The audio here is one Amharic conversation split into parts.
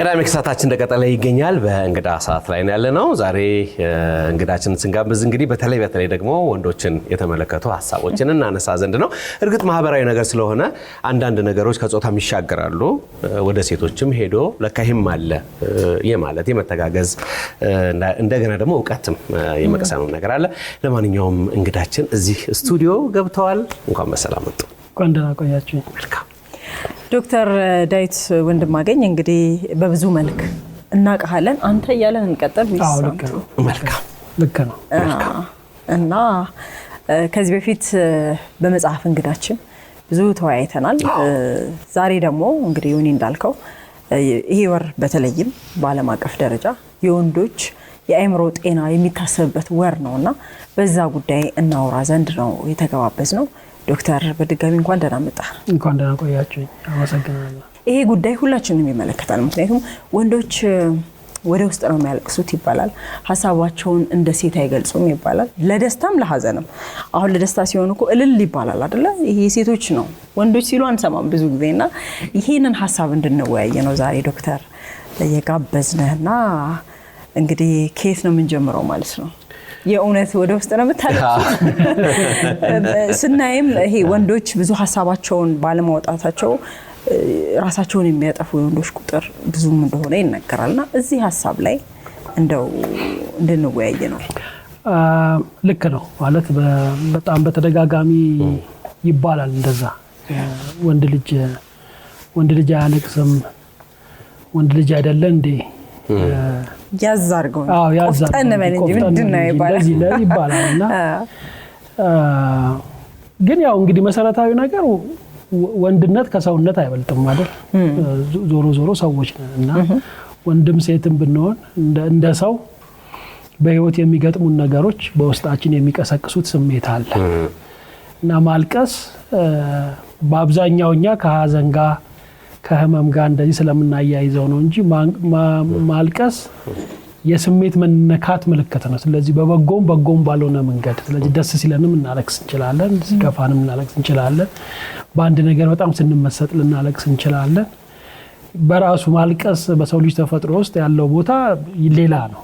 ቀዳሚ ክሳታችን እንደቀጠለ ይገኛል። በእንግዳ ሰዓት ላይ ያለነው ዛሬ እንግዳችንን ስንጋብዝ እንግዲህ በተለይ ደግሞ ወንዶችን የተመለከቱ ሐሳቦችን እናነሳ ዘንድ ነው። እርግጥ ማህበራዊ ነገር ስለሆነ አንዳንድ ነገሮች ከጾታም ይሻገራሉ ወደ ሴቶችም ሄዶ ለካህም አለ የማለት የመተጋገዝ እንደገና ደግሞ ዕውቀትም የመቅሰም ነገር አለ። ለማንኛውም እንግዳችን እዚህ ስቱዲዮ ገብተዋል። እንኳን በሰላም መጡ። እንኳን ደህና ቆያችሁ። መልካም ዶክተር ዳዊት ወንድማገኝ እንግዲህ በብዙ መልክ እናቀሃለን። አንተ እያለን እንቀጥል ወይስ? አዎ ልክ ነው። መልካም ልክ ነው። እና ከዚህ በፊት በመጽሐፍ እንግዳችን ብዙ ተወያይተናል። ዛሬ ደግሞ እንግዲህ ዮኒ እንዳልከው ይሄ ወር በተለይም በዓለም አቀፍ ደረጃ የወንዶች የአእምሮ ጤና የሚታሰብበት ወር ነውና በዛ ጉዳይ እናወራ ዘንድ ነው የተገባበዝ ነው። ዶክተር በድጋሚ እንኳን ደህና መጣ። እንኳን ደህና ቆያችሁ። አመሰግናለሁ። ይሄ ጉዳይ ሁላችንም ይመለከታል። ምክንያቱም ወንዶች ወደ ውስጥ ነው የሚያለቅሱት ይባላል። ሐሳባቸውን እንደ ሴት አይገልጹም ይባላል። ለደስታም ለሐዘንም። አሁን ለደስታ ሲሆን እኮ እልል ይባላል አይደለ? ይሄ ሴቶች ነው። ወንዶች ሲሉ አንሰማም ብዙ ጊዜና ይሄንን ሐሳብ እንድንወያይ ነው ዛሬ ዶክተር የጋበዝነህና እንግዲህ ከየት ነው የምንጀምረው ማለት ነው? የእውነት ወደ ውስጥ ነው የምታለቅሱት? ስናይም ይሄ ወንዶች ብዙ ሐሳባቸውን ባለማውጣታቸው ራሳቸውን የሚያጠፉ የወንዶች ቁጥር ብዙም እንደሆነ ይነገራልና እዚህ ሐሳብ ላይ እንደው እንድንወያይ ነው። ልክ ነው ማለት በጣም በተደጋጋሚ ይባላል እንደዛ። ወንድ ልጅ አያለቅስም፣ ወንድ ልጅ አይደለ እንዴ ያዛርገው ቆፍጠን በል እንጂ ምንድነው ይባላልና ግን ያው እንግዲህ መሰረታዊ ነገር ወንድነት ከሰውነት አይበልጥም አይደል? ዞሮ ሰዎች ነንና ወንድም ሴትም ብንሆን እንደ ሰው በህይወት የሚገጥሙን ነገሮች በውስጣችን የሚቀሰቅሱት ስሜት አለ እና ማልቀስ በአብዛኛው እኛ ከሐዘን ጋር ከህመም ጋር እንደዚህ ስለምናያይዘው ነው እንጂ ማልቀስ የስሜት መነካት ምልክት ነው። ስለዚህ በበጎም ባልሆነ መንገድ ስለዚህ ደስ ሲለንም እናለቅስ እንችላለን፣ ሲከፋንም እናለቅስ እንችላለን፣ በአንድ ነገር በጣም ስንመሰጥ ልናለቅስ እንችላለን። በራሱ ማልቀስ በሰው ልጅ ተፈጥሮ ውስጥ ያለው ቦታ ሌላ ነው።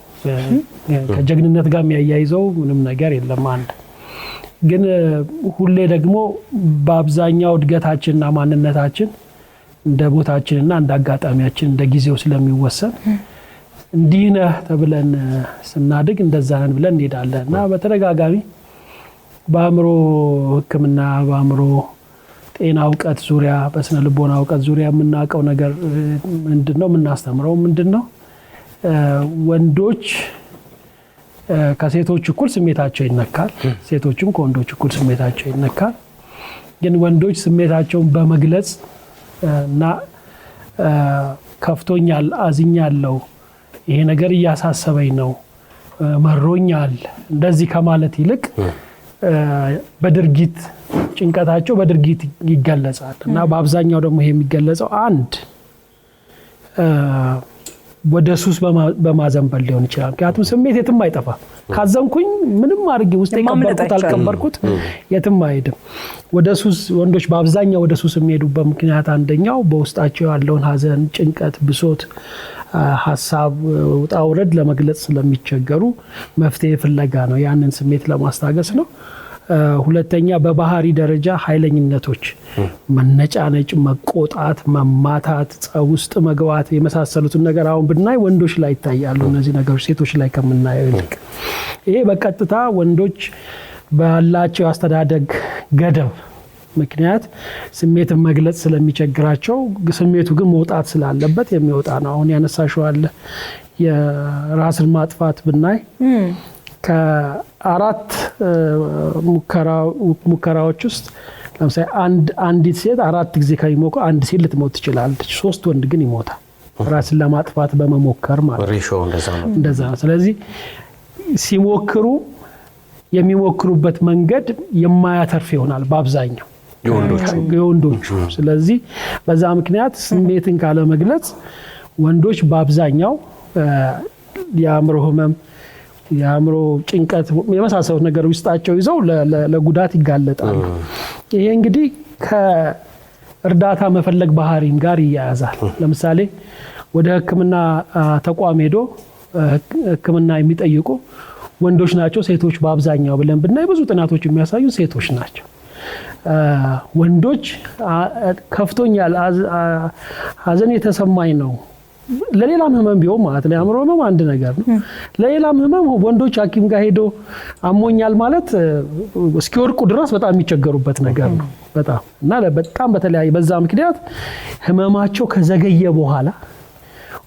ከጀግንነት ጋር የሚያያይዘው ምንም ነገር የለም። አንድ ግን ሁሌ ደግሞ በአብዛኛው እድገታችንና ማንነታችን እንደ ቦታችንና እንደ አጋጣሚያችን እንደ ጊዜው ስለሚወሰን እንዲህ ነህ ተብለን ስናድግ እንደዛ ነን ብለን እንሄዳለንና በተደጋጋሚ በአእምሮ ሕክምና በአእምሮ ጤና ዕውቀት ዙሪያ በስነ ልቦና ዕውቀት ዙሪያ የምናውቀው ነገር ምንድነው? የምናስተምረው ምንድነው? ወንዶች ከሴቶች እኩል ስሜታቸው ይነካል፣ ሴቶችም ከወንዶች እኩል ስሜታቸው ይነካል። ግን ወንዶች ስሜታቸውን በመግለጽ እና ከፍቶኛል፣ አዝኛለሁ፣ ይሄ ነገር እያሳሰበኝ ነው፣ መሮኛል እንደዚህ ከማለት ይልቅ በድርጊት ጭንቀታቸው በድርጊት ይገለጻል እና በአብዛኛው ደግሞ ይሄ የሚገለጸው አንድ ወደ ሱስ በማዘንበል ሊሆን ይችላል። ምክንያቱም ስሜት የትም አይጠፋ። ካዘንኩኝ ምንም አድርጌ ውስጥ የቀበርኩት አልቀበርኩት የትም አይሄድም። ወደ ሱስ ወንዶች በአብዛኛው ወደ ሱስ የሚሄዱበት ምክንያት አንደኛው በውስጣቸው ያለውን ሐዘን፣ ጭንቀት፣ ብሶት፣ ሐሳብ፣ ውጣ ውረድ ለመግለጽ ስለሚቸገሩ መፍትሄ ፍለጋ ነው፣ ያንን ስሜት ለማስታገስ ነው። ሁለተኛ በባህሪ ደረጃ ኃይለኝነቶች፣ መነጫነጭ፣ መቆጣት፣ መማታት፣ ጸብ ውስጥ መግባት የመሳሰሉትን ነገር አሁን ብናይ ወንዶች ላይ ይታያሉ። እነዚህ ነገሮች ሴቶች ላይ ከምናየው ይልቅ ይሄ በቀጥታ ወንዶች ባላቸው አስተዳደግ ገደብ ምክንያት ስሜትን መግለጽ ስለሚቸግራቸው ስሜቱ ግን መውጣት ስላለበት የሚወጣ ነው። አሁን ያነሳሽው አለ የራስን ማጥፋት ብናይ ከአራት ሙከራዎች ውስጥ ለምሳሌ አንዲት ሴት 4 ጊዜ ከሚሞክር አንድ ሴት ልትሞት ትችላለች። 3 ወንድ ግን ይሞታል ራስን ለማጥፋት በመሞከር ማለት ነው። እንደዛ ነው። ስለዚህ ሲሞክሩ የሚሞክሩበት መንገድ የማያተርፍ ይሆናል በአብዛኛው የወንዶቹ። ስለዚህ በዛ ምክንያት ስሜትን ካለ መግለጽ ወንዶች በአብዛኛው የአእምሮ ህመም፣ የአእምሮ ጭንቀት የመሳሰሉት ነገር ውስጣቸው ይዘው ለጉዳት ይጋለጣሉ። ይሄ እንግዲህ ከእርዳታ መፈለግ ባህሪም ጋር ይያያዛል። ለምሳሌ ወደ ሕክምና ተቋም ሄዶ ሕክምና የሚጠይቁ ወንዶች ናቸው ሴቶች በአብዛኛው ብለን ብናይ ብዙ ጥናቶች የሚያሳዩ ሴቶች ናቸው። ወንዶች ከፍቶኛል ሀዘን የተሰማኝ ነው ለሌላም ህመም ቢሆን ማለት ነው አእምሮ ህመም አንድ ነገር ነው ለሌላም ህመም ወንዶች ሐኪም ጋር ሄዶ አሞኛል ማለት እስኪወርቁ ድረስ በጣም የሚቸገሩበት ነገር ነው በጣም እና በጣም በተለያየ በዛ ምክንያት ህመማቸው ከዘገየ በኋላ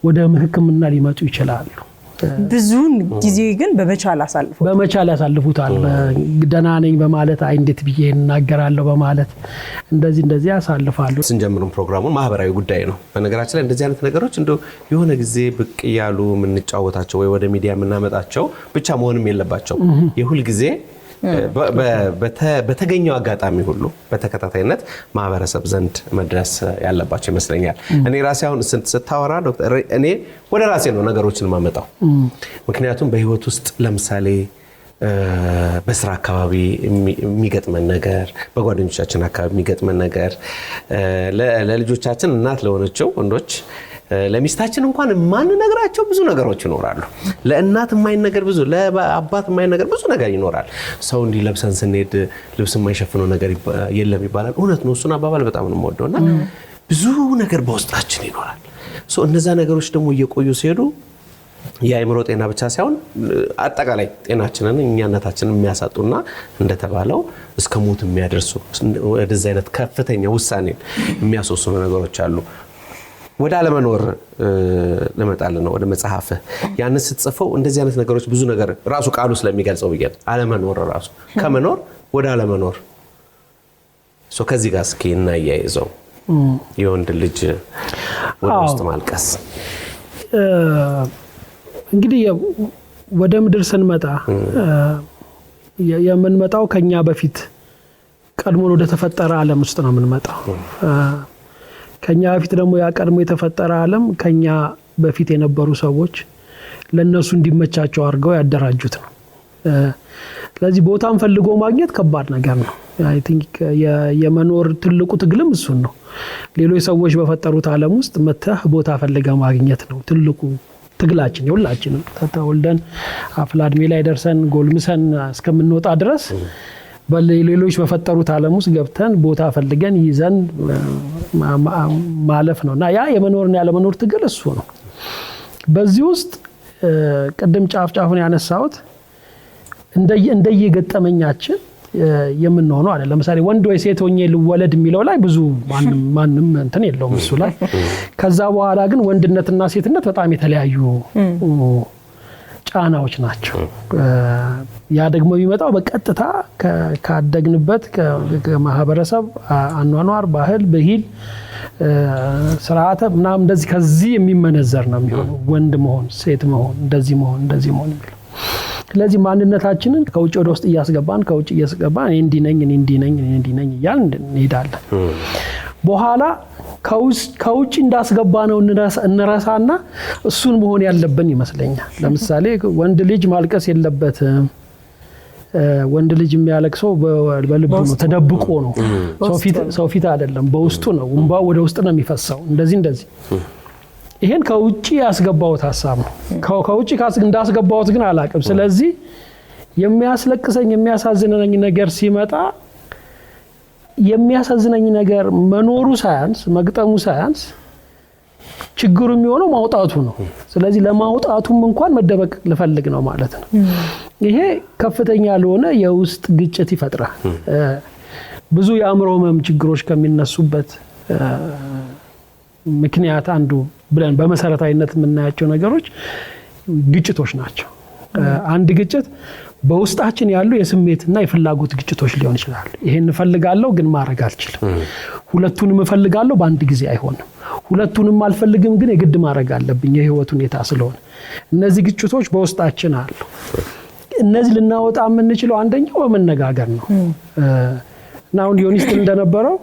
ወደ ሕክምና ሊመጡ ይችላሉ ብዙን ጊዜ ግን በመቻል ያሳልፉታል ደህና ነኝ በማለት አይ እንዴት ብዬ እናገራለሁ በማለት እንደዚህ ያሳልፋሉ ስንጀምሩም ፕሮግራሙን ማህበራዊ ጉዳይ ነው በነገራችን ላይ እንደዚህ አይነት ነገሮች እንደው የሆነ ጊዜ ብቅ ያሉ ምንጫወታቸው ወይ ወደ ሚዲያ ምናመጣቸው ብቻ መሆንም የለባቸው የሁል ጊዜ በተገኘው አጋጣሚ ሁሉ በተከታታይነት ማህበረሰብ ዘንድ መድረስ ያለባቸው ይመስለኛል እኔ ራሴ አሁን ስታወራ ዶክተር እኔ ወደ ራሴ ነው ነገሮችን ማመጣው ምክንያቱም በህይወት ውስጥ ለምሳሌ በስራ አካባቢ የሚገጥመን ነገር በጓደኞቻችን አካባቢ የሚገጥመን ነገር ለልጆቻችን እናት ለሆነችው ወንዶች ለሚስታችን እንኳን ማን ነገራቸው ብዙ ነገሮች ይኖራሉ ለእናት የማይነገር ብዙ ለአባት የማይነገር ብዙ ነገር ይኖራል ሰው እንዲለብሰን ስንሄድ ልብስ የማይሸፍነው ነገር የለም ይባላል እውነት ነው እሱን አባባል በጣም ነው የምወደውና ብዙ ነገር በውስጣችን ይኖራል እነዛ ነገሮች ደግሞ እየቆዩ ሲሄዱ የአእምሮ ጤና ብቻ ሳይሆን አጠቃላይ ጤናችንን እኛነታችንን የሚያሳጡና እንደተባለው እስከ ሞት የሚያደርሱ ወደዛ አይነት ከፍተኛ ውሳኔን የሚያስወስኑ ነገሮች አሉ ወደ አለመኖር ለመጣል ነው ወደ መጽሐፍ ያን ስትጽፈው እንደዚህ አይነት ነገሮች ብዙ ነገር ራሱ ቃሉ ስለሚገልጸው ይገል አለመኖር ራሱ ከመኖር ወደ አለመኖር ከዚህ ጋር እስኪ እናያይዘው የወንድ ልጅ ወደ ውስጥ ማልቀስ እንግዲህ ወደ ምድር ስንመጣ የምንመጣው ከኛ በፊት ቀድሞ ወደ ተፈጠረ ዓለም ውስጥ ነው የምንመጣው ከኛ በፊት ደግሞ ያ ቀድሞ የተፈጠረ ዓለም ከኛ በፊት የነበሩ ሰዎች ለነሱ እንዲመቻቸው አድርገው ያደራጁት ነው ስለዚህ ቦታን ፈልጎ ማግኘት ከባድ ነገር ነው አይ ቲንክ የመኖር ትልቁ ትግልም እሱን ነው ሌሎች ሰዎች በፈጠሩት ዓለም ውስጥ መተህ ቦታ ፈልገ ማግኘት ነው ትልቁ ትግላችን ሁላችንም ተወልደን አፍላ እድሜ ላይ ደርሰን ጎልምሰን እስከምንወጣ ድረስ በሌሎች በፈጠሩት ዓለም ውስጥ ገብተን ቦታ ፈልገን ይዘን ማለፍ ነውና ያ የመኖርና ያለመኖር ትግል እሱ ነው በዚህ ውስጥ ቅድም ጫፍጫፉን ያነሳሁት እንደየገጠመኛችን የምንሆነው አይደል ለምሳሌ ወንድ ወይ ሴት ሆኜ ልወለድ የሚለው ላይ ብዙ ማንም እንትን የለውም እሱ ላይ ከዛ በኋላ ግን ወንድነትና ሴትነት በጣም የተለያዩ ጫናዎች ናቸው ያ ደግሞ የሚመጣው በቀጥታ ካደግንበት ከማህበረሰብ አኗኗር ባህል በሂል ስርዓተ ምናምን እንደዚህ ከዚህ የሚመነዘር ነው የሚሆነው ወንድ መሆን ሴት መሆን እንደዚህ መሆን የሚለው ስለዚህ ማንነታችንን ከውጭ ወደ ውስጥ እያስገባን ከውጭ እያስገባን እኔ እንዲህ ነኝ እያልን እንሄዳለን በኋላ ከውጭ እንዳስገባ ነው እንረሳና እሱን መሆን ያለብን ይመስለኛል ለምሳሌ ወንድ ልጅ ማልቀስ የለበትም ወንድ ልጅ የሚያለቅሰው በልቡ ነው ተደብቆ ነው ሰው ፊት አይደለም በውስጡ ነው እንባው ወደ ውስጥ ነው የሚፈሰው እንደዚህ ይሄን ከውጭ ያስገባውት ሐሳብ ነው ከውጭ እንዳስገባውት ግን አላቅም ስለዚህ የሚያስለቅሰኝ የሚያሳዝነኝ ነገር ሲመጣ የሚያሳዝነኝ ነገር መኖሩ ሳያንስ መግጠሙ ሳያንስ ችግሩ የሚሆነው ማውጣቱ ነው ስለዚህ ለማውጣቱም እንኳን መደበቅ ልፈልግ ነው ማለት ነው ይሄ ከፍተኛ ለሆነ የውስጥ ግጭት ይፈጥራል ብዙ የአእምሮ ህመም ችግሮች ከሚነሱበት ምክንያት አንዱ ብለን በመሰረታዊነት የምናያቸው ነገሮች ግጭቶች ናቸው አንድ ግጭት በውስጣችን ያሉ የስሜትና የፍላጎት ግጭቶች ሊሆን ይችላል ይሄን ፈልጋለሁ ግን ማድረግ አልችልም ሁለቱንም ፈልጋለሁ በአንድ ጊዜ አይሆንም ሁለቱንም አልፈልግም ግን የግድ ማድረግ አለብኝ የህይወት ሁኔታ ስለሆነ እነዚህ ግጭቶች በውስጣችን አሉ እነዚህ ልናወጣ የምንችለው አንደኛው በመነጋገር ነው እና አሁን ዮኒስ እንደነበረው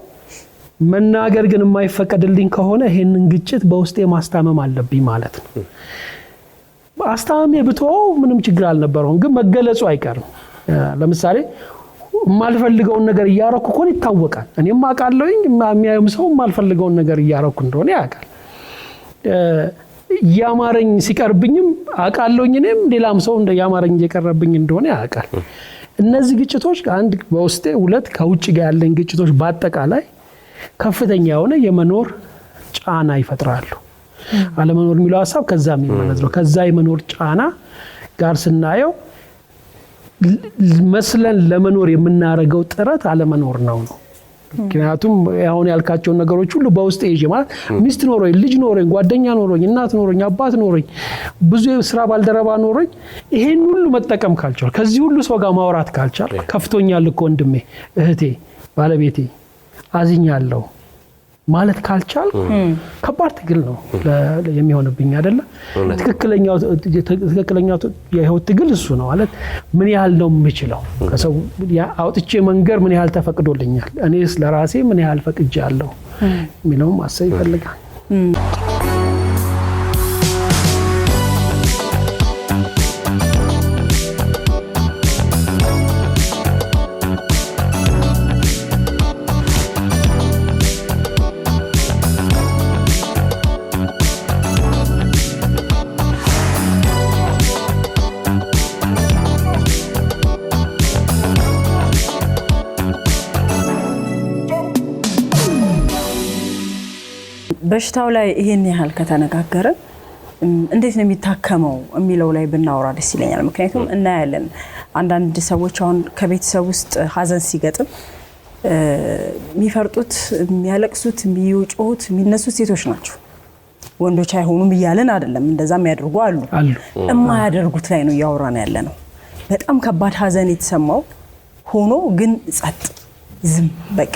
መናገር ግን የማይፈቀድልኝ ከሆነ ይሄንን ግጭት በውስጤ ማስታመም አለብኝ ማለት ነው አስታመሜ ብተው ምንም ችግር አልነበረውም ግን መገለጹ አይቀርም ለምሳሌ ማልፈልገውን ነገር ያረኩ ኮን ይታወቃል እኔም አቃለሁኝ የሚያየም ሰው ማልፈልገውን ነገር ያረኩ እንደሆነ ያቃል ያማረኝ ሲቀርብኝም አቃለውኝ እኔም ሌላም ሰው እንደ ያማረኝ እየቀረብኝ እንደሆነ ያቃል። እነዚህ ግጭቶች አንድ በውስጤ ሁለት ከውጭ ጋር ያለን ግጭቶች በአጠቃላይ ከፍተኛ የሆነ የመኖር ጫና ይፈጥራሉ። አለመኖር የሚለው ሐሳብ ከዛ የሚመነዝ ነው። ከዛ የመኖር ጫና ጋር ስናየው መስለን ለመኖር የምናረገው ጥረት አለመኖር ነው። ምክንያቱም አሁን ያልካቸው ነገሮች ሁሉ በውስጤ ይዤ ማለት ሚስት ኖሮኝ ልጅ ኖሮኝ ጓደኛ ኖሮኝ እናት ኖሮኝ አባት ኖሮኝ ብዙ ስራ ባልደረባ ኖሮኝ ይሄን ሁሉ መጠቀም ካልቻልኩ ከዚህ ሁሉ ሰው ጋር ማውራት ካልቻልኩ ከፍቶኛል እኮ ወንድሜ እህቴ ባለቤቴ አዝኛለሁ ማለት ካልቻልኩ ከባድ ትግል ነው የሚሆንብኝ አይደለ? ትክክለኛው የህይወት ትግል እሱ ነው ማለት ምን ያህል ነው የምችለው ከሰው አውጥቼ መንገር ምን ያህል ተፈቅዶልኛል እኔስ ለራሴ ምን ያህል ፈቅጃለሁ የሚለውም ማሰብ ይፈልጋል። በሽታው ላይ ይሄን ያህል ከተነጋገርን እንዴት ነው የሚታከመው የሚለው ላይ ብናወራ ደስ ይለኛል። ምክንያቱም እናያለን አንዳንድ ሰዎች አሁን ከቤተሰብ ውስጥ ሀዘን ሲገጥም የሚፈርጡት የሚያለቅሱት የሚጮሁት የሚነሱት ሴቶች ናቸው። ወንዶች አይሆኑም እያለን አይደለም፣ እንደዛ የሚያደርጉ አሉ። የማያደርጉት ላይ ነው እያወራን ያለ ነው። በጣም ከባድ ሀዘን የተሰማው ሆኖ ግን ጸጥ ዝም በቃ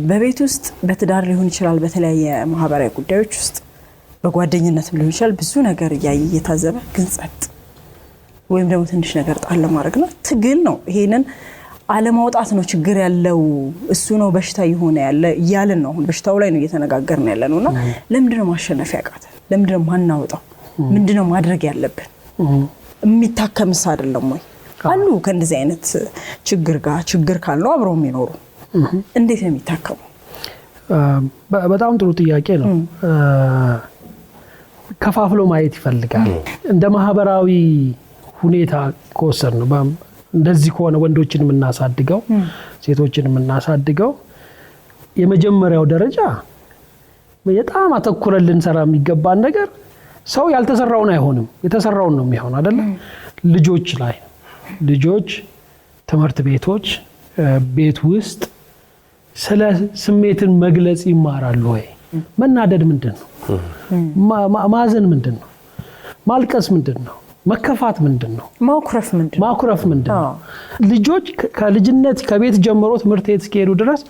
በቤት ውስጥ በትዳር ሊሆን ይችላል፣ በተለያየ ማህበራዊ ጉዳዮች ውስጥ በጓደኝነትም ሊሆን ይችላል። ብዙ ነገር እየታዘበ ግን ጸጥ ወይም ደግሞ ትንሽ ነገር ጣል ለማድረግ ነው። ትግል ነው። ይሄንን አለማውጣት ነው ችግር ያለው እሱ ነው በሽታ ይሆነ ያለ እያልን ነው። አሁን በሽታው ላይ ነው እየተነጋገርን ያለ ነውና ለምንድን ነው ማሸነፍ ያቃተ? ለምንድን ነው ማናወጣው? ምንድን ነው ማድረግ ያለብን? የሚታከምስ አይደለም ወይ? አሉ ከእንደዚህ አይነት ችግር ጋር ችግር ካለው አብረው የሚኖሩ እንዴት ነው የሚታከሙ? በጣም ጥሩ ጥያቄ ነው። ከፋፍሎ ማየት ይፈልጋል። እንደ ማህበራዊ ሁኔታ ከወሰድ ነው እንደዚህ ከሆነ ወንዶችን የምናሳድገው ሴቶችን የምናሳድገው የመጀመሪያው ደረጃ በጣም አተኩረን ልንሰራ የሚገባን ነገር ሰው ያልተሰራውን አይሆንም የተሰራውን ነው የሚሆነው አይደለ? ልጆች ላይ ልጆች ትምህርት ቤቶች ቤት ውስጥ ስለ ስሜትን መግለጽ ይማራሉ ወይ? መናደድ ምንድነው? ማዘን ምንድነው? ማልቀስ ምንድነው? መከፋት ምንድነው? ማኩረፍ ምንድነው? ልጆች ከልጅነት ከቤት ጀምሮ ትምህርት ቤት እስኪሄዱ ድረስ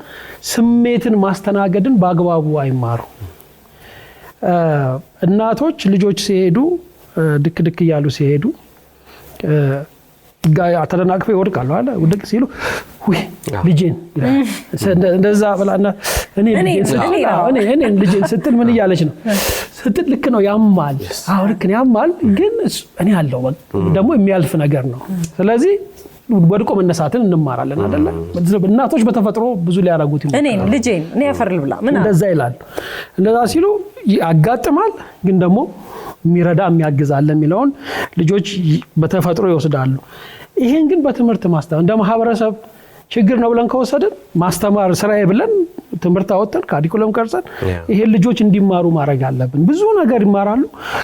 ስሜትን ማስተናገድን በአግባቡ አይማሩ። እናቶች ልጆች ሲሄዱ ድክ እያሉ ሲሄዱ ተደናቅፈው ይወድቃሉ አይደል? ወድቅ ሲሉ ወይ ልጄን እንደዛ ብላና እኔ ልጄን ስትል ምን እያለች ነው ስትል ልክ ነው ያማል። አዎ ልክ ነው ያማል፣ ግን እኔ ያለው ደግሞ የሚያልፍ ነገር ነው። ስለዚህ ወድቆ መነሳትን እንማራለን አይደለ? እናቶች በተፈጥሮ ብዙ ሊያረጉት ይሞክራሉ። እኔ ያፈርል ብላ ምን እንደዛ ይላሉ። እንደዛ ሲሉ ያጋጥማል፣ ግን ደግሞ የሚረዳ የሚያግዛል የሚለውን ልጆች በተፈጥሮ ይወስዳሉ። ይሄን ግን በትምህርት ማስተማር እንደ ማህበረሰብ ችግር ነው ብለን ከወሰድን ማስተማር ስራዬ ብለን ትምህርት አወጣን ካሪኩለም ቀርጸን ይሄን ልጆች እንዲማሩ ማድረግ አለብን። ብዙ ነገር ይማራሉ።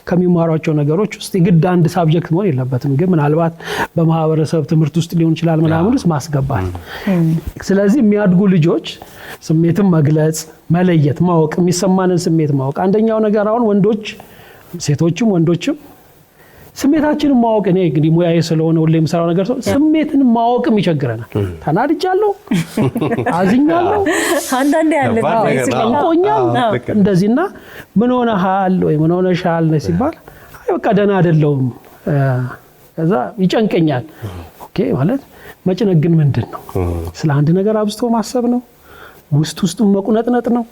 ከሚማሯቸው ነገሮች ውስጥ የግድ አንድ ሳብጀክት መሆን የለበትም፣ ግን ምናልባት በማህበረሰብ ትምህርት ውስጥ ሊሆን ይችላል ምናምንስ ማስገባት። ስለዚህ የሚያድጉ ልጆች ስሜትን መግለጽ፣ መለየት፣ ማወቅ፣ የሚሰማንን ስሜት ማወቅ አንደኛው ነገር። አሁን ወንዶች ሴቶችም ወንዶችም ስሜታችንን ማወቅ እኔ እንግዲህ ሙያዬ ስለሆነ ሁሌ የምሰራው ነገር ስሜትን ማወቅም ይቸግረናል። ተናድጃለሁ፣ አዝኛለሁ፣ አንዳንዴ ያለ ቆኛል እንደዚህና ምን ሆነሃል ወይ ምን ሆነሻል ነው ሲባል አይ በቃ ደህና አይደለሁም ከዛ ይጨንቀኛል። ኦኬ ማለት መጨነቅ ግን ምንድነው? ስለ አንድ ነገር አብዝቶ ማሰብ ነው? ውስጡን መቁነጥነጥ ነው?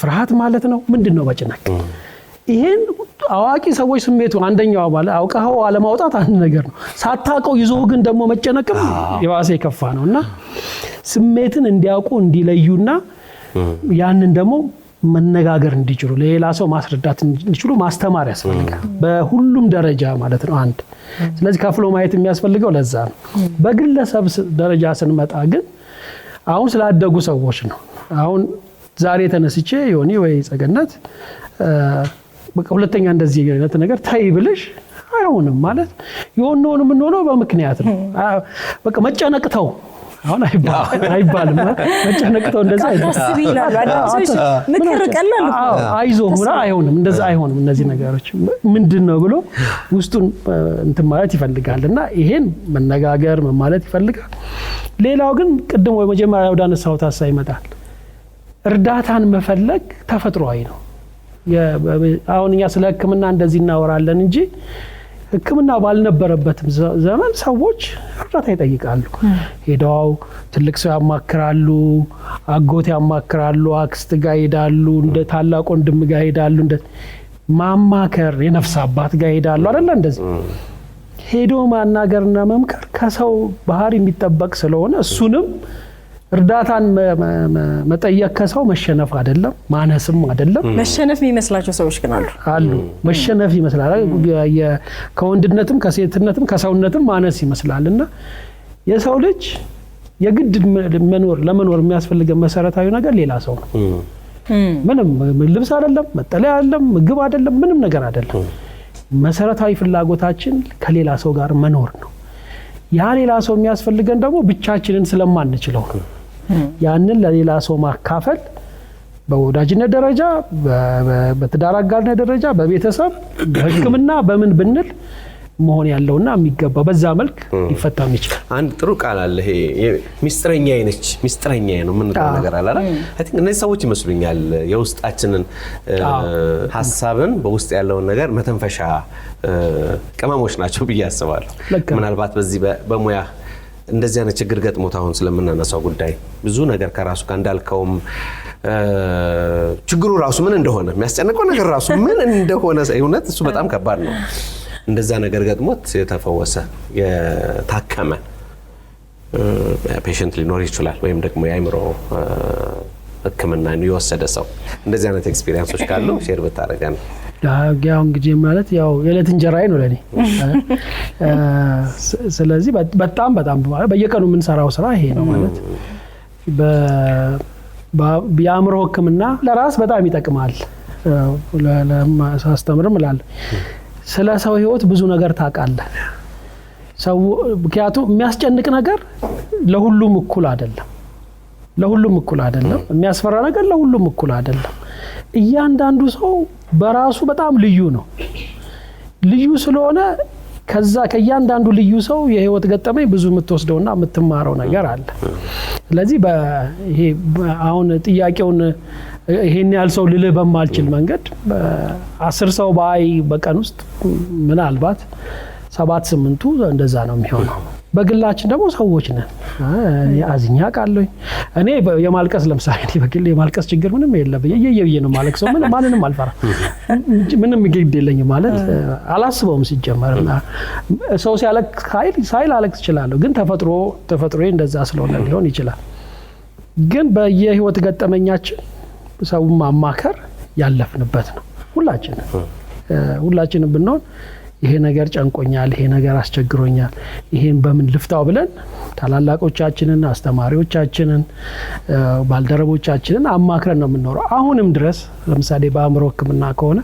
ፍርሃት ማለት ነው? ምንድነው መጨነቅ? ይሄን አዋቂ ሰዎች ስሜቱ አንደኛው ማለት አውቀው አለማውጣት አንድ ነገር ነው። ሳታውቀው ይዞ ግን ደግሞ መጨነቅም የባሰ የከፋ ነውና ስሜትን እንዲያውቁ እንዲለዩና ያንን ደግሞ መነጋገር እንዲችሉ ለሌላ ሰው ማስረዳት እንዲችሉ ማስተማር ያስፈልጋል በሁሉም ደረጃ ማለት ነው አንድ ስለዚህ ከፍሎ ማየት የሚያስፈልገው ለዛ ነው በግለሰብ ደረጃ ስንመጣ ግን አሁን ስላደጉ ሰዎች ነው አሁን ዛሬ ተነስቼ ዮኒ ወይ ጸገነት በቃ ሁለተኛ እንደዚህ አይነት ነገር ታይ ብለሽ አይሆንም ማለት የሆነውን ምን ሆኖ በምክንያት ነው በቃ መጨነቅተው አሁን አይባልም መጨነቅተው እንደዛ ታስቢ ይላል አዳምሶች ምክር ቀላል አይዞህ ምራ አይሆንም እንደዛ አይሆንም እነዚህ ነገሮች ምንድነው ብሎ ውስጡን እንትን ማለት ይፈልጋልና ይሄን መነጋገር ማለት ይፈልጋል ሌላው ግን ቅድም ወይ መጀመሪያ ወደ አነሳው ታሳይ ይመጣል እርዳታን መፈለግ ተፈጥሯዊ ነው አሁን እኛ ስለ ህክምና እንደዚህ እናወራለን እንጂ ህክምና ባልነበረበትም ዘመን ሰዎች እርዳታ ይጠይቃሉ ሄደው ትልቅ ሰው ያማክራሉ አጎት ያማክራሉ አክስት ጋር ይሄዳሉ እንደ ታላቅ ወንድም ጋር ይሄዳሉ እንደ ማማከር የነፍስ አባት ጋር ይሄዳሉ አይደል እንደዚህ ሄዶ ማናገርና መምከር ከሰው ባህሪ የሚጠበቅ ስለሆነ እሱንም እርዳታን መጠየቅ ከሰው መሸነፍ አይደለም ማነስም አይደለም መሸነፍ የሚመስላቸው ሰዎች ግን አሉ መሸነፍ ይመስላል ከወንድነትም ከሴትነትም ከሰውነትም ማነስ ይመስላልና የሰው ልጅ የግድ ለመኖር የሚያስፈልገው መሰረታዊ ነገር ሌላ ሰው ነው ምንም ልብስ አይደለም መጠለያ አይደለም ምግብ አይደለም ምንም ነገር አይደለም መሰረታዊ ፍላጎታችን ከሌላ ሰው ጋር መኖር ነው ያ ሌላ ሰው የሚያስፈልገን ደግሞ ብቻችንን ስለማንችለው ያንን ለሌላ ሰው ማካፈል በወዳጅነት ደረጃ በትዳር አጋርነት ደረጃ በቤተሰብ በህክምና በምን ብንል መሆን ያለውና የሚገባ በዛ መልክ ሊፈታም ይችላል አንድ ጥሩ ቃል አለ ይሄ ሚስጥረኛዬ ነው ምን ነገር አለ አይደል አይ ቲንክ እነዚህ ሰዎች ይመስሉኛል የውስጣችንን ሐሳብን በውስጥ ያለውን ነገር መተንፈሻ ቅመሞች ናቸው ብዬ አስባለሁ ምናልባት በዚህ በሙያ እንደዚህ አይነት ችግር ገጥሞት አሁን ስለምናነሳው ጉዳይ ብዙ ነገር ከራሱ ጋር እንዳልከውም ችግሩ ራሱ ምን እንደሆነ የሚያስጨንቀው ነገር ራሱ ምን እንደሆነ እውነት እሱ በጣም ከባድ ነው እንደዛ ነገር ገጥሞት የተፈወሰ የታከመ ፔሸንት ሊኖር ይችላል ወይም ደግሞ የአይምሮ ህክምና የወሰደ ሰው እንደዚህ አይነት ኤክስፒሪየንሶች ካሉ ሼር ብታረጋን ያው እንግዲህ ማለት ያው የዕለት እንጀራዬ ነው ለኔ ስለዚህ በጣም በየቀኑ ምን ሰራው ስራ ይሄ ነው ማለት በአእምሮ ህክምና ለራስ በጣም ይጠቅማል ለማስተምርም እላለሁ ስለ ሰው ህይወት ብዙ ነገር ታውቃለህ ሰው ምክንያቱም የሚያስጨንቅ ነገር ለሁሉም እኩል አይደለም የሚያስፈራ ነገር ለሁሉም እኩል አይደለም እያንዳንዱ ሰው በራሱ በጣም ልዩ ነው ልዩ ስለሆነ ከእያንዳንዱ ልዩ ሰው የህይወት ገጠመኝ ብዙ የምትወስደውና የምትማረው ነገር አለ ስለዚህ ይሄ አሁን ጥያቄውን ይሄን ያህል ሰው ልልህ በማልችል መንገድ 10 ሰው በቀን ውስጥ ምናልባት 7-8ቱ እንደዛ ነው የሚሆነው በግላችን ደግሞ ሰዎች ነን አዝኛ ቃለኝ እኔ የማልቀስ ለምሳሌ በግል የማልቀስ ችግር ምንም የለብኝ እየየየ ነው ማለቅሰው ማንንም አልፈራ ምንም ግድ የለኝም ማለት አላስበውም ሲጀመርና ሰው ሲያለቅስ ሳይል አለቅስ ይችላል ግን ተፈጥሮዬ እንደዛ ስለሆነ ሊሆን ይችላል ግን በየህይወት ገጠመኛችን ሰው ማማከር ያለፍንበት ነው ሁላችንም ብንሆን ይሄ ነገር ጨንቆኛል ይሄ ነገር አስቸግሮኛል ይሄን በምን ልፍታው ብለን ታላላቆቻችንን አስተማሪዎቻችንን ባልደረቦቻችንን አማክረን ነው የምንኖረው አሁንም ድረስ ለምሳሌ በአእምሮ ህክምና ከሆነ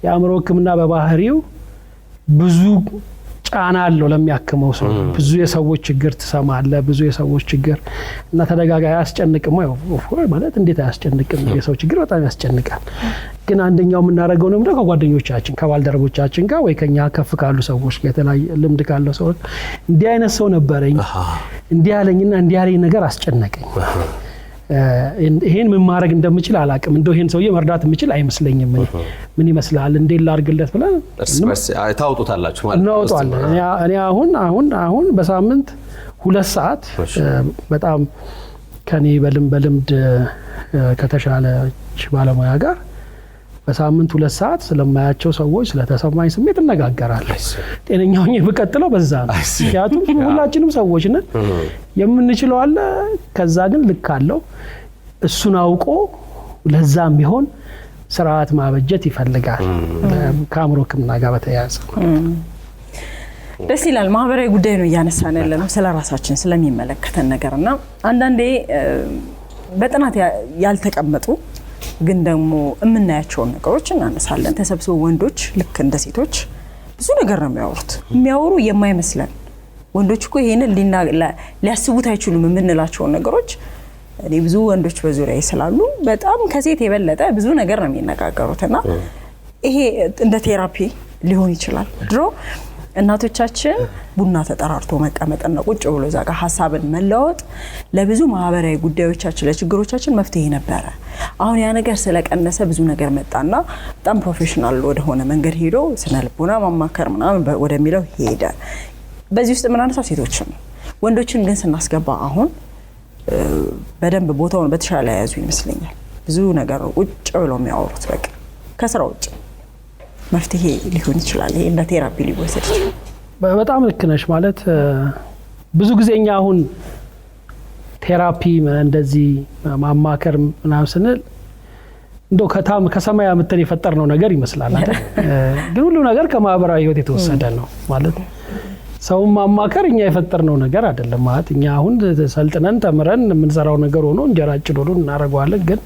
የአእምሮ ህክምና በባህሪው ብዙ ጫና አለው ለሚያክመው ሰው ብዙ የሰዎች ችግር ትሰማለህ ብዙ የሰዎች ችግር እና ተደጋጋሚ ያስጨንቅም ማለት እንዴት ያስጨንቅም የሰው ችግር በጣም ያስጨንቃል ግን አንደኛው የምናደርገው ነው ምንድነው ከጓደኞቻችን ከባልደረቦቻችን ጋር ወይ ከኛ ከፍ ካሉ ሰዎች ጋር የተለያየ ልምድ ካለው ሰው እንዲህ አይነት ሰው ነበረኝ እንዲህ ያለኝና እንዲህ ያለኝ ነገር አስጨነቀኝ ይሄን ምን ማድረግ እንደምችል አላቅም እንደው ይሄን ሰውዬ መርዳት የምችል አይመስለኝም ምን ይመስላል እንዴ ላርግለት ብለን ታውጡታላችሁ ማለት ነው እኔ አሁን በሳምንት 2 ሰዓት በጣም ከኔ በልምድ ከተሻለች ባለሙያ ጋር በሳምንት 2 ሰዓት ስለማያቸው ሰዎች ስለተሰማኝ ስሜት እነጋገራለሁ ጤነኛው ነኝ በቀጥለው በዛ ነው ምክንያቱም ሁላችንም ሰዎች ነን የምንችለው አለ ከዛ ግን ልክ አለው እሱን አውቆ ለዛም ቢሆን ስርዓት ማበጀት ይፈልጋል ከአእምሮ ሕክምና ጋር በተያያዘ ደስ ይላል ማህበራዊ ጉዳይ ነው እያነሳን ያለነው ስለ ራሳችን ስለሚመለከተን ነገርና አንዳንዴ በጥናት ያልተቀመጡ ግን ደግሞ እምናያቸው ነገሮች እናነሳለን ተሰብስበው ወንዶች ልክ እንደ ሴቶች ብዙ ነገር ነው የሚያወሩ የማይመስለን ወንዶች እኮ ይሄንን ሊያስቡት አይችሉም የምንላቸው ነገሮች እኔ ብዙ ወንዶች በዙሪያዬ ስላሉ በጣም ከሴት የበለጠ ብዙ ነገር ነው የሚነጋገሩትና ይሄ እንደ ቴራፒ ሊሆን ይችላል ድሮ እናቶቻችን ቡና ተጠራርቶ መቀመጥና ቁጭ ብሎ ዛጋ ሐሳብን መለወጥ ለብዙ ማህበራዊ ጉዳዮቻችን ለችግሮቻችን መፍትሄ ነበር አሁን ያ ነገር ስለቀነሰ ብዙ ነገር መጣና በጣም ፕሮፌሽናል ወደሆነ መንገድ ሄዶ ስነልቦና ማማከር ምናምን ወደሚለው ሄደ በዚህ ውስጥ ምን አነሳው ሴቶችን ወንዶችን ግን ስናስገባ አሁን በደንብ ቦታውን በተሻለ ያዙ ይመስለኛል ብዙ ነገር ቁጭ ብሎ የሚያወሩት በቃ ከስራው ውጭ መፍትሄ ሊሆን ይችላል ይሄ እንደ ቴራፒ ሊወሰድ ይችላል በጣም ልክ ነሽ ማለት ብዙ ጊዜኛ አሁን ቴራፒ እንደዚህ ማማከር ምናምን ስንል እንደው ከሰማይ አመተን የፈጠርነው ነገር ይመስላል አይደል ግን ሁሉ ነገር ከማህበራዊ ህይወት የተወሰደ ነው ማለት ሰው ማማከር እኛ የፈጠርነው ነገር አይደለም ማለት እኛ አሁን ሰልጥነን ተምረን የምንሰራው ነገር ሆኖ እንጀራችን ሆኖ እናረጋዋለን ግን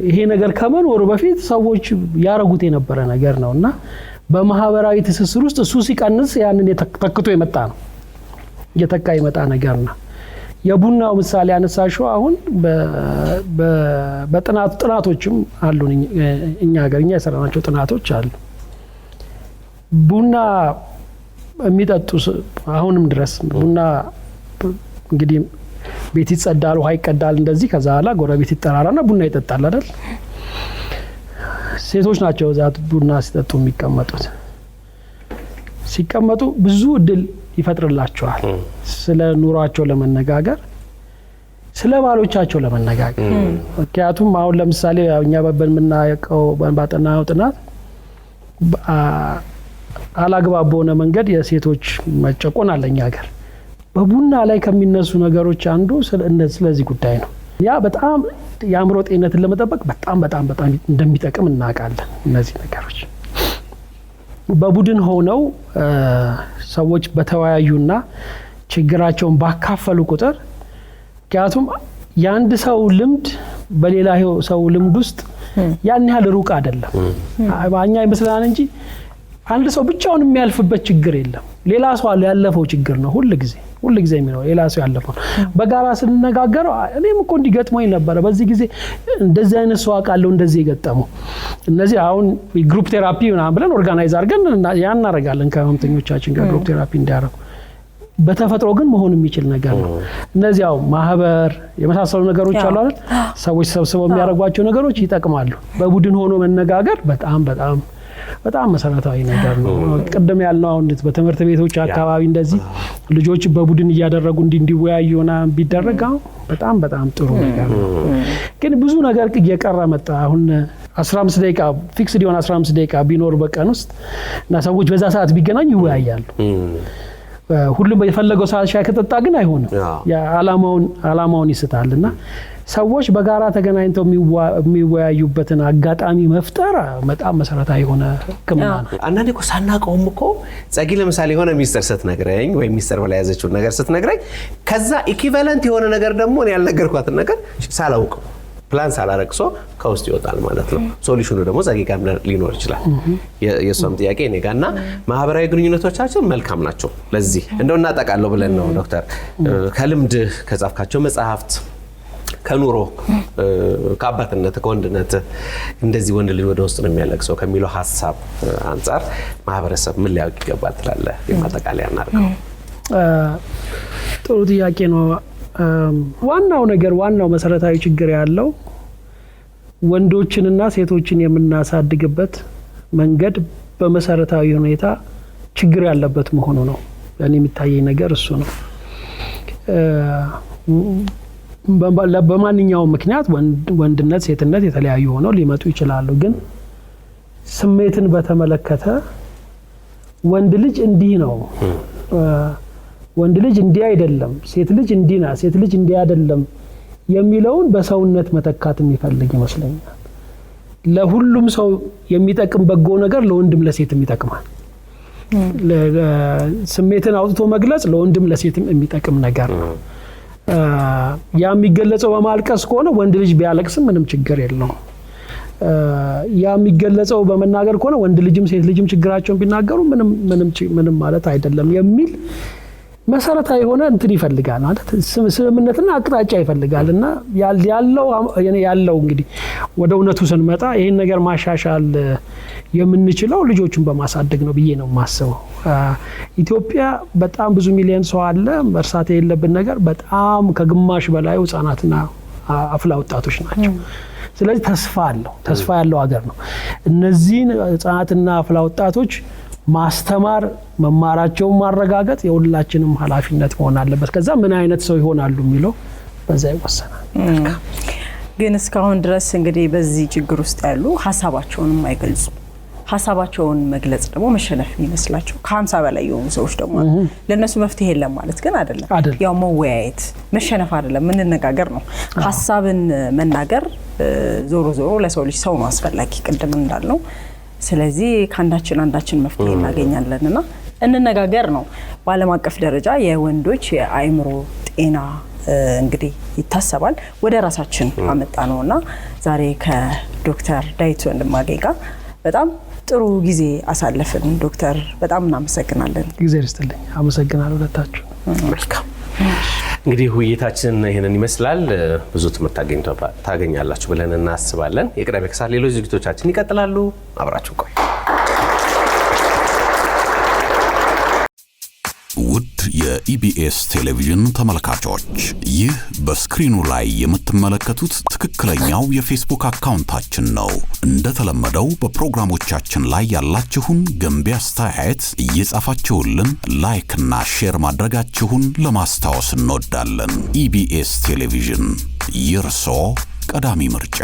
ይሄ ነገር ከመኖሩ በፊት ሰዎች ያረጉት የነበረ ነገር ነውና በማህበራዊ ትስስር ውስጥ እሱ ሲቀንስ ያንን ተከክቶ የመጣ ነው የተካ የመጣ ነገር ነው የቡናው ምሳሌ አነሳሽው አሁን በጥናቶችም አሉ እኛ ሀገር እኛ የሰራናቸው ጥናቶች አሉ ቡና የሚጠጡ አሁንም ድረስ ቡና እንግዲህ ቤት ይጸዳል ውሃ ይቀዳል እንደዚህ ከዛ በኋላ ጎረቤት ይጠራራና ቡና ይጠጣል አይደል ሴቶች ናቸው ዛት ቡና ሲጠጡ የሚቀመጡት ሲቀመጡ ብዙ እድል ይፈጥርላቸዋል ስለ ኑሯቸው ለመነጋገር ስለ ባሎቻቸው ለመነጋገር ምክንያቱም አሁን ለምሳሌ እኛ በምናየቀው ባጠናው ጥናት አላግባብ በሆነ መንገድ የሴቶች መጨቆን አለኛ ሀገር በቡና ላይ ከሚነሱ ነገሮች አንዱ ስለዚህ ጉዳይ ነው ያ በጣም የአእምሮ ጤንነትን ለመጠበቅ በጣም እንደሚጠቅም እናውቃለን እነዚህ ነገሮች በቡድን ሆነው ሰዎች በተወያዩና ችግራቸውን ባካፈሉ ቁጥር ምክንያቱም የአንድ ሰው ልምድ በሌላ ሰው ልምድ ውስጥ ያን ያህል ሩቅ አይደለም አኛ ይመስላል እንጂ አንድ ሰው ብቻውን የሚያልፍበት ችግር የለም ሌላ ሰው ያለፈው ችግር ነው ሁሉ ጊዜ የሚለው ሌላ ሰው ያለፈው በጋራ ስንነጋገር እኔም እኮ እንዲገጥመኝ ነበር በዚህ ጊዜ እንደዚህ አይነት ሰው አቃለው እንደዚህ ይገጠመው እነዚህ አሁን ግሩፕ ቴራፒ ምናምን ብለን ኦርጋናይዝ አድርገን ያን እናረጋለን ከህመምተኞቻችን ጋር ግሩፕ ቴራፒ እንዲያረጉ በተፈጥሮ ግን መሆን የሚችል ነገር ነው እነዚህ ያው ማህበር የመሳሰሉ ነገሮች አሉ አይደል ሰዎች ሰብስበው የሚያረጓቸው ነገሮች ይጠቅማሉ በቡድን ሆኖ መነጋገር በጣም መሰረታዊ ነገር ነው ቀደም ያልነው አሁን በትምህርት ቤቶች አካባቢ እንደዚህ ልጆች በቡድን እያደረጉ እንዲወያዩና ቢደረጋው በጣም ጥሩ ነገር ነው ግን ብዙ ነገር እየቀረ መጣ አሁን 15 ደቂቃ ፊክስድ የሆነ 15 ደቂቃ ቢኖር በቀን ውስጥ እና ሰዎች በዛ ሰዓት ቢገናኙ ይወያያሉ ሁሉም የፈለገው ሰዓት ሻይ ከጠጣ ግን አይሆንም አላማውን ይስታልና ሰዎች በጋራ ተገናኝተው የሚወያዩበትን አጋጣሚ መፍጠር በጣም መሰረታዊ የሆነ ህክምና ነው አንዳንዴ እኮ ሳናቀውም እኮ ጸጊ ለምሳሌ የሆነ ሚስተር ስትነግረኝ ወይ ሚስተር በላይ ያዘችው ነገር ስትነግረኝ ከዛ ኢኩቫለንት የሆነ ነገር ደግሞ እኔ ያልነገርኳትን ነገር ሳላውቀው ፕላን ሳላረክሶ ከውስጥ ይወጣል ማለት ነው ሶሉሽኑ ደግሞ ጸጊ ጋር ሊኖር ይችላል የሷም ጥያቄ እኔ ጋርና ማህበራዊ ግንኙነቶቻችን መልካም ናቸው ለዚህ እንደው እናጠቃለው ብለን ነው ዶክተር ከልምድ ከጻፍካቸው መጽሐፍት ከኑሮ ከአባትነት ከወንድነት እንደዚህ ወንድ ልጅ ወደ ውስጥ ነው የሚያለቅሰው ከሚለው ሐሳብ አንፃር ማህበረሰብ ምን ሊያውቅ ይገባል ትላለህ የማጠቃለያ እናርገው ጥሩ ጥያቄ ነው ዋናው መሰረታዊ ችግር ያለው ወንዶችንና ሴቶችን የምናሳድግበት መንገድ በመሰረታዊ ሁኔታ ችግር ያለበት መሆኑ ነው ለኔ የሚታየኝ ነገር እሱ ነው በማንኛውም ምክንያት ወንድነት ሴትነት የተለያዩ ሆነው ሊመጡ ይችላሉ ግን ስሜትን በተመለከተ ወንድ ልጅ እንዲህ ነው ወንድ ልጅ እንዲህ አይደለም ሴት ልጅ እንዲህ ና ሴት ልጅ እንዲህ አይደለም የሚለውን በሰውነት መተካት የሚፈልግ ይመስለኛል። ለሁሉም ሰው የሚጠቅም በጎ ነገር ለወንድም ለሴትም ይጠቅማል። ስሜትን አውጥቶ መግለጽ ለወንድም ለሴትም የሚጠቅም ነገር ነው። ያ የሚገለጸው በማልቀስ ከሆነ ወንድ ልጅ ቢያለቅስም ምንም ችግር የለውም። ያ የሚገለጸው በመናገር ከሆነ ወንድ ልጅም ሴት ልጅም ችግራቸውን ቢናገሩ ምንም ማለት አይደለም የሚል መሰረታዊ የሆነ እንትን ይፈልጋል ማለት ስምምነትና አቅጣጫ ይፈልጋልና ያለው እንግዲህ ወደ እውነቱ ስንመጣ ይሄን ነገር ማሻሻል የምንችለው ልጆቹን በማሳደግ ነው ብዬ ነው የማስበው። ኢትዮጵያ በጣም ብዙ ሚሊዮን ሰው አለ። መርሳት የሌለብን ነገር በጣም ከግማሽ በላይ ህጻናትና አፍላ ወጣቶች ናቸው። ስለዚህ ተስፋ ያለው ሀገር ነው። እነዚህን ህጻናትና አፍላ ወጣቶች ማስተማር መማራቸውን ማረጋገጥ የሁላችንም ኃላፊነት መሆን አለበት። ከዛ ምን አይነት ሰው ይሆናሉ የሚለው በዛ ይወሰናል። ግን እስካሁን ድረስ እንግዲህ በዚህ ችግር ውስጥ ያሉ ሀሳባቸውን የማይገልጹ ሀሳባቸውን መግለጽ ደግሞ መሸነፍ የሚመስላቸው ከ50 በላይ የሆኑ ሰዎች ደግሞ ለነሱ መፍትሄ የለም ማለት ግን አይደለም። ያው መወያየት መሸነፍ አይደለም፣ መነጋገር ነው። ሀሳብን መናገር ዞሮ ለሰው ልጅ ሰው ነው አስፈላጊ ቅድም እንዳልነው። ስለዚህ አንዳችን መፍትሄ እናገኛለንና እንነጋገር ነው። በዓለም አቀፍ ደረጃ የወንዶች የአእምሮ ጤና እንግዲህ ይታሰባል ወደ ራሳችን አመጣ ነውና ዛሬ ከዶክተር ዳዊት ወንድማገኝ ጋር በጣም ጥሩ ጊዜ አሳለፍን። ዶክተር በጣም እናመሰግናለን። ጊዜ ይስጥልኝ። አመሰግናለሁ ለታችሁ። መልካም እንግዲህ ውይይታችን ይሄንን ይመስላል። ብዙ ትምህርት ታገኛላችሁ ብለን እናስባለን። የቅዳሜ ከሰዓት ሌሎች ዝግጅቶቻችን ይቀጥላሉ። አብራችሁ ቆዩ። ውድ የኢቢኤስ ቴሌቪዥን ተመልካቾች፣ ይህ በስክሪኑ ላይ የምትመለከቱት ትክክለኛው የፌስቡክ አካውንታችን ነው። እንደተለመደው በፕሮግራሞቻችን ላይ ያላችሁን ገንቢ አስተያየት እየጻፋችሁልን ላይክ እና ሼር ማድረጋችሁን ለማስታወስ እንወዳለን። ኢቢኤስ ቴሌቪዥን የርሶ ቀዳሚ ምርጫ።